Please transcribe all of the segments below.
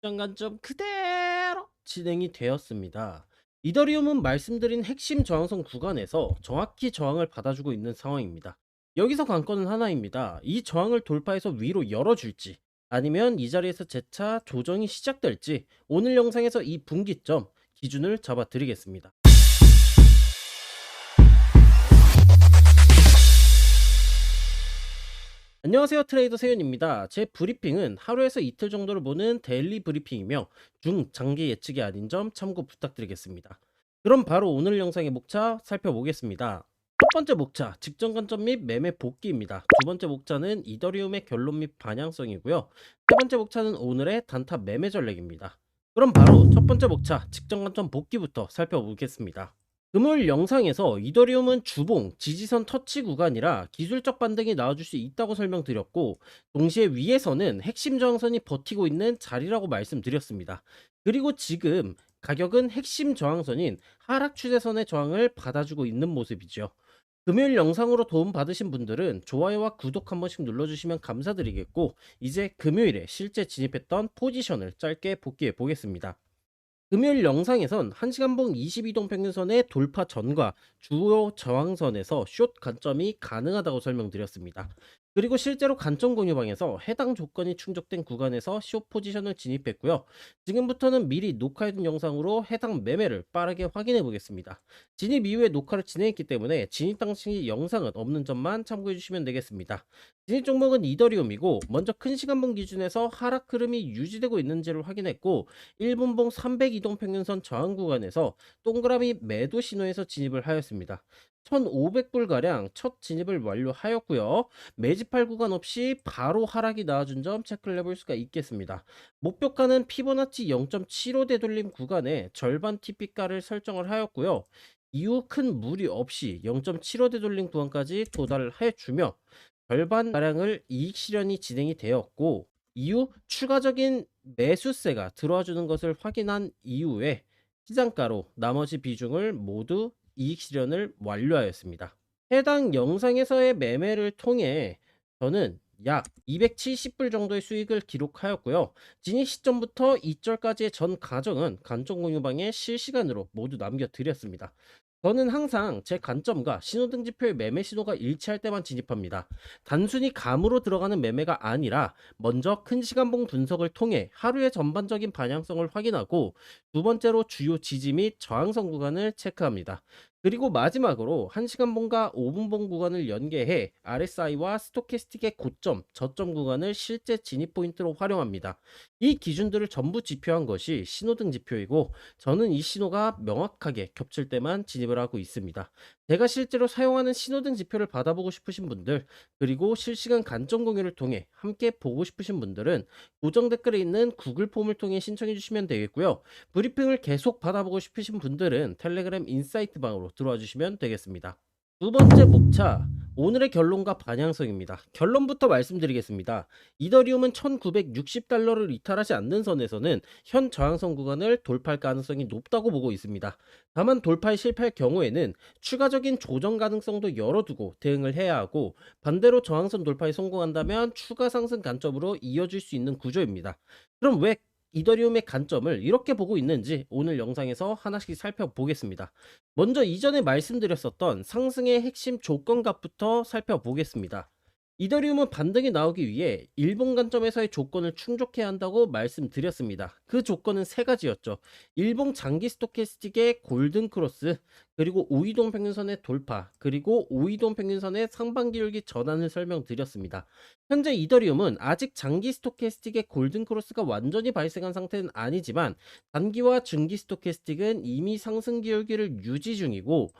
관점 그대로 진행이 되었습니다. 이더리움은 말씀드린 핵심 저항선 구간에서 정확히 저항을 받아주고 있는 상황입니다. 여기서 관건은 하나입니다. 이 저항을 돌파해서 위로 열어줄지 아니면 이 자리에서 재차 조정이 시작될지 오늘 영상에서 이 분기점 기준을 잡아 드리겠습니다. 안녕하세요, 트레이더 세윤입니다. 제 브리핑은 하루에서 이틀 정도를 보는 데일리 브리핑이며 중장기 예측이 아닌 점 참고 부탁드리겠습니다. 그럼 바로 오늘 영상의 목차 살펴보겠습니다. 첫 번째 목차, 직전 관점 및 매매 복귀입니다. 두 번째 목차는 이더리움의 결론 및 반향성이고요. 세 번째 목차는 오늘의 단타 매매 전략입니다. 그럼 바로 첫 번째 목차, 직전 관점 복귀부터 살펴보겠습니다. 금요일 영상에서 이더리움은 주봉, 지지선 터치 구간이라 기술적 반등이 나와줄 수 있다고 설명드렸고, 동시에 위에서는 핵심 저항선이 버티고 있는 자리라고 말씀드렸습니다. 그리고 지금 가격은 핵심 저항선인 하락 추세선의 저항을 받아주고 있는 모습이죠. 금요일 영상으로 도움 받으신 분들은 좋아요와 구독 한 번씩 눌러주시면 감사드리겠고, 이제 금요일에 실제 진입했던 포지션을 짧게 복귀해 보겠습니다. 금요일 영상에선 1시간봉 22동 평균선의 돌파 전과 주요 저항선에서 숏 관점이 가능하다고 설명드렸습니다. 그리고 실제로 관점 공유방에서 해당 조건이 충족된 구간에서 숏 포지션을 진입했고요. 지금부터는 미리 녹화해둔 영상으로 해당 매매를 빠르게 확인해 보겠습니다. 진입 이후에 녹화를 진행했기 때문에 진입 당시 영상은 없는 점만 참고해 주시면 되겠습니다. 진입 종목은 이더리움이고, 먼저 큰 시간봉 기준에서 하락 흐름이 유지되고 있는지를 확인했고, 1분봉 302동 평균선 저항 구간에서 동그라미 매도 신호에서 진입을 하였습니다. 1,500불가량 첫 진입을 완료하였고요. 매집할 구간 없이 바로 하락이 나와준 점 체크를 해볼 수가 있겠습니다. 목표가는 피보나치 0.75 되돌림 구간에 절반 TP가를 설정을 하였고요. 이후 큰 무리 없이 0.75 되돌림 구간까지 도달을 해주며 절반 가량을 이익 실현이 진행이 되었고, 이후 추가적인 매수세가 들어와 주는 것을 확인한 이후에 시장가로 나머지 비중을 모두 이익 실현을 완료하였습니다. 해당 영상에서의 매매를 통해 저는 약 270불 정도의 수익을 기록하였고요. 진입 시점부터 이절까지의 전 과정은 관점 공유방에 실시간으로 모두 남겨드렸습니다. 저는 항상 제 관점과 신호등 지표의 매매 신호가 일치할 때만 진입합니다. 단순히 감으로 들어가는 매매가 아니라 먼저 큰 시간봉 분석을 통해 하루의 전반적인 방향성을 확인하고, 두 번째로 주요 지지 및 저항선 구간을 체크합니다. 그리고 마지막으로 1시간봉과 5분봉 구간을 연계해 RSI와 스토캐스틱의 고점, 저점 구간을 실제 진입 포인트로 활용합니다. 이 기준들을 전부 지표한 것이 신호등 지표이고, 저는 이 신호가 명확하게 겹칠 때만 진입을 하고 있습니다. 제가 실제로 사용하는 신호등 지표를 받아보고 싶으신 분들, 그리고 실시간 관점 공유를 통해 함께 보고 싶으신 분들은 고정 댓글에 있는 구글 폼을 통해 신청해 주시면 되겠고요. 브리핑을 계속 받아보고 싶으신 분들은 텔레그램 인사이트 방으로 들어와 주시면 되겠습니다. 두 번째 목차, 오늘의 결론과 반향성입니다. 결론부터 말씀드리겠습니다. 이더리움은 1960달러를 이탈하지 않는 선에서는 현 저항선 구간을 돌파할 가능성이 높다고 보고 있습니다. 다만 돌파에 실패할 경우에는 추가적인 조정 가능성도 열어두고 대응을 해야 하고, 반대로 저항선 돌파에 성공한다면 추가 상승 관점으로 이어질 수 있는 구조입니다. 그럼 왜 이더리움의 관점을 이렇게 보고 있는지 오늘 영상에서 하나씩 살펴보겠습니다. 먼저 이전에 말씀드렸었던 상승의 핵심 조건값부터 살펴보겠습니다. 이더리움은 반등이 나오기 위해 일본 관점에서의 조건을 충족해야 한다고 말씀드렸습니다. 그 조건은 세 가지였죠. 일본 장기 스토캐스틱의 골든 크로스, 그리고 5이동 평균선의 돌파, 그리고 5이동 평균선의 상반기 율기 전환을 설명드렸습니다. 현재 이더리움은 아직 장기 스토캐스틱의 골든 크로스가 완전히 발생한 상태는 아니지만, 단기와 중기 스토캐스틱은 이미 상승 기울기를 유지 중이고,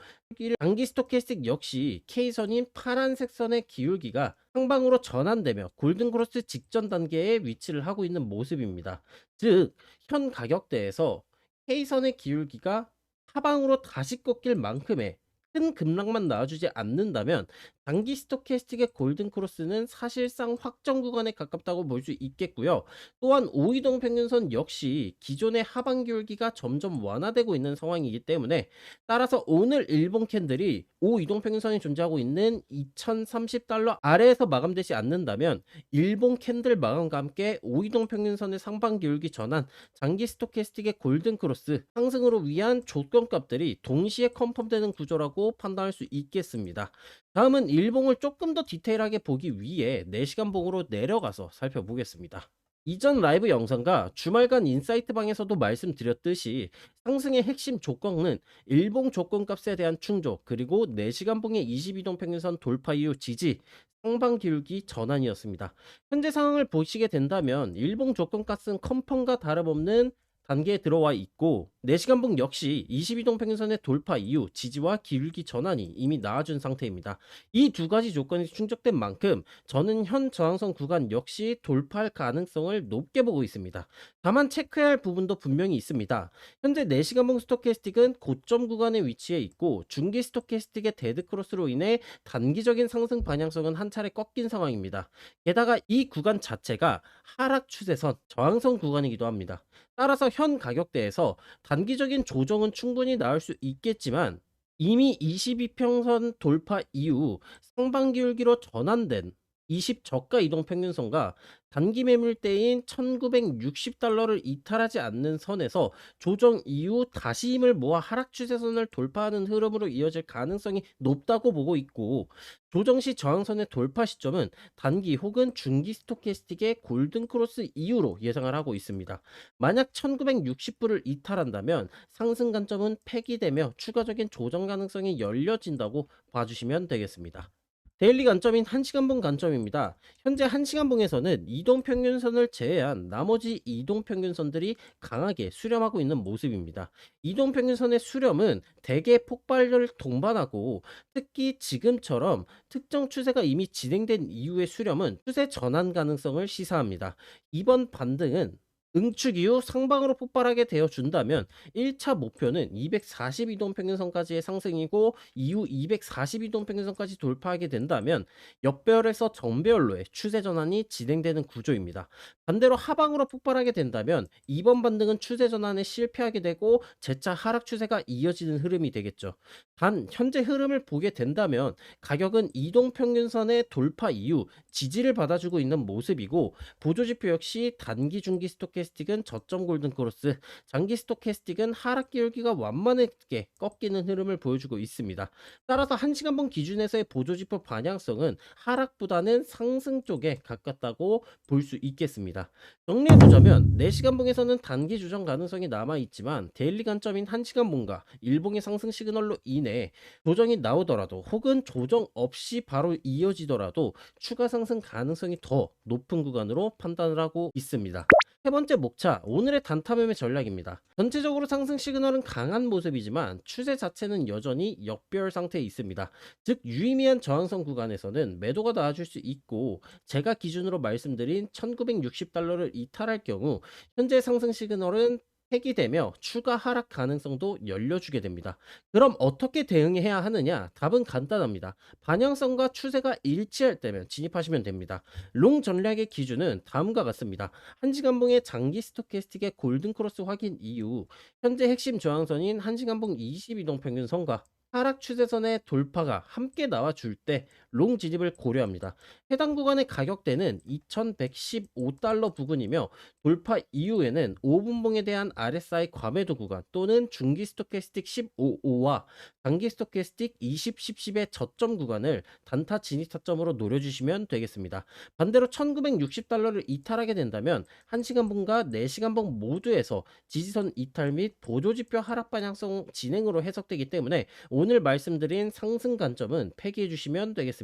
장기 스토캐스틱 역시 K선인 파란색 선의 기울기가 상방으로 전환되며 골든 크로스 직전 단계에 위치를 하고 있는 모습입니다. 즉, 현 가격대에서 K선의 기울기가 하방으로 다시 꺾일 만큼의 큰 급락만 나와주지 않는다면 단기 스토캐스틱의 골든 크로스는 사실상 확정 구간에 가깝다고 볼 수 있겠고요. 또한 5이동 평균선 역시 기존의 하반기 열기가 점점 완화되고 있는 상황이기 때문에, 따라서 오늘 일본 캔들이 5이동 평균선이 존재하고 있는 2030달러 아래에서 마감되지 않는다면 일본 캔들 마감과 함께 5이동 평균선의 상반기 열기 전환, 장기 스토캐스틱의 골든 크로스 상승으로 위한 조건값들이 동시에 컨펌되는 구조라고 판단할 수 있겠습니다. 다음은 일봉을 조금 더 디테일하게 보기 위해 4시간 봉으로 내려가서 살펴보겠습니다. 이전 라이브 영상과 주말간 인사이트 방에서도 말씀드렸듯이 상승의 핵심 조건은 일봉 조건값에 대한 충족, 그리고 4시간 봉의 22동 평균선 돌파 이후 지지, 상방 기울기 전환이었습니다. 현재 상황을 보시게 된다면 일봉 조건값은 컨펌과 다름없는 단계에 들어와 있고, 4시간 봉 역시 22동 평균선의 돌파 이후 지지와 기울기 전환이 이미 나와준 상태입니다. 이 두 가지 조건이 충족된 만큼 저는 현 저항선 구간 역시 돌파할 가능성을 높게 보고 있습니다. 다만 체크해야 할 부분도 분명히 있습니다. 현재 4시간 봉 스토캐스틱은 고점 구간에 위치해 있고, 중기 스토캐스틱의 데드크로스로 인해 단기적인 상승 방향성은 한 차례 꺾인 상황입니다. 게다가 이 구간 자체가 하락 추세선 저항선 구간이기도 합니다. 따라서 현 가격대에서 단기적인 조정은 충분히 나올 수 있겠지만, 이미 22평선 돌파 이후 상반기 열기로 전환된 20 저가 이동 평균선과 단기 매물대인 1960달러를 이탈하지 않는 선에서 조정 이후 다시 힘을 모아 하락 추세선을 돌파하는 흐름으로 이어질 가능성이 높다고 보고 있고, 조정 시 저항선의 돌파 시점은 단기 혹은 중기 스토캐스틱의 골든 크로스 이후로 예상을 하고 있습니다. 만약 1960불을 이탈한다면 상승 관점은 폐기되며 추가적인 조정 가능성이 열려진다고 봐주시면 되겠습니다. 데일리 관점인 1시간봉 관점입니다. 현재 1시간봉에서는 이동평균선을 제외한 나머지 이동평균선들이 강하게 수렴하고 있는 모습입니다. 이동평균선의 수렴은 대개 폭발을 동반하고, 특히 지금처럼 특정 추세가 이미 진행된 이후의 수렴은 추세 전환 가능성을 시사합니다. 이번 반등은 응축 이후 상방으로 폭발하게 되어준다면 1차 목표는 242동 평균선까지의 상승이고, 이후 242동 평균선까지 돌파하게 된다면 역배열에서 정배열로의 추세 전환이 진행되는 구조입니다. 반대로 하방으로 폭발하게 된다면 이번 반등은 추세 전환에 실패하게 되고 재차 하락 추세가 이어지는 흐름이 되겠죠. 단 현재 흐름을 보게 된다면 가격은 이동 평균선의 돌파 이후 지지를 받아주고 있는 모습이고, 보조지표 역시 단기 중기 스토캐스틱은 저점 골든 크로스, 장기 스토캐스틱은 하락 기울기가 완만하게 꺾이는 흐름을 보여주고 있습니다. 따라서 1시간봉 기준에서의 보조지표 방향성은 하락보다는 상승 쪽에 가깝다고 볼 수 있겠습니다. 정리해보자면 4시간봉에서는 단기 조정 가능성이 남아있지만, 데일리 관점인 1시간봉과 일봉의 상승 시그널로 인해 조정이 나오더라도 혹은 조정 없이 바로 이어지더라도 추가 상승 가능성이 더 높은 구간으로 판단을 하고 있습니다. 세 번째 목차, 오늘의 단타 매매 전략입니다. 전체적으로 상승 시그널은 강한 모습이지만 추세 자체는 여전히 역배열 상태에 있습니다. 즉 유의미한 저항선 구간에서는 매도가 나와줄 수 있고, 제가 기준으로 말씀드린 1960달러를 이탈할 경우 현재 상승 시그널은 폐기되며 추가 하락 가능성도 열려주게 됩니다. 그럼 어떻게 대응해야 하느냐? 답은 간단합니다. 반영성과 추세가 일치할 때면 진입하시면 됩니다. 롱 전략의 기준은 다음과 같습니다. 1시간봉의 장기 스토캐스틱의 골든 크로스 확인 이후 현재 핵심 저항선인 1시간봉 22동 평균선과 하락 추세선의 돌파가 함께 나와줄 때 롱 진입을 고려합니다. 해당 구간의 가격대는 2115달러 부근이며, 돌파 이후에는 5분봉에 대한 RSI 과매도 구간 또는 중기 스토캐스틱 15와 단기 스토캐스틱 20, 10의 저점 구간을 단타 진입 타점으로 노려주시면 되겠습니다. 반대로 1960달러를 이탈하게 된다면 1시간봉과 4시간봉 모두에서 지지선 이탈 및 보조지표 하락 방향성 진행으로 해석되기 때문에 오늘 말씀드린 상승 관점은 폐기해 주시면 되겠습니다.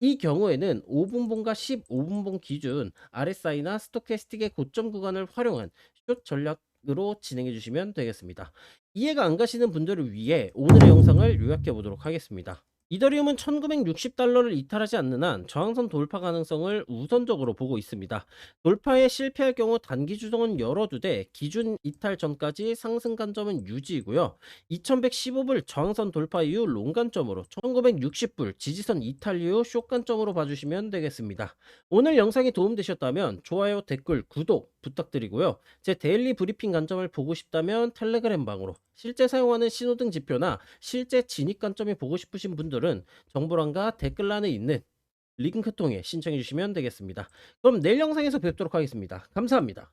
이 경우에는 5분봉과 15분봉 기준 RSI나 스토캐스틱의 고점 구간을 활용한 숏 전략으로 진행해 주시면 되겠습니다. 이해가 안 가시는 분들을 위해 오늘의 영상을 요약해 보도록 하겠습니다. 이더리움은 1960달러를 이탈하지 않는 한 저항선 돌파 가능성을 우선적으로 보고 있습니다. 돌파에 실패할 경우 단기 주봉은 열어두되 기준 이탈 전까지 상승 관점은 유지이고요. 2115불 저항선 돌파 이후 롱 관점으로 1960불 지지선 이탈 이후 숏 관점으로 봐주시면 되겠습니다. 오늘 영상이 도움되셨다면 좋아요, 댓글, 구독 부탁드리고요. 제 데일리 브리핑 관점을 보고 싶다면 텔레그램 방으로, 실제 사용하는 신호등 지표나 실제 진입 관점이 보고 싶으신 분들은 정보란과 댓글란에 있는 링크 통해 신청해 주시면 되겠습니다. 그럼 내일 영상에서 뵙도록 하겠습니다. 감사합니다.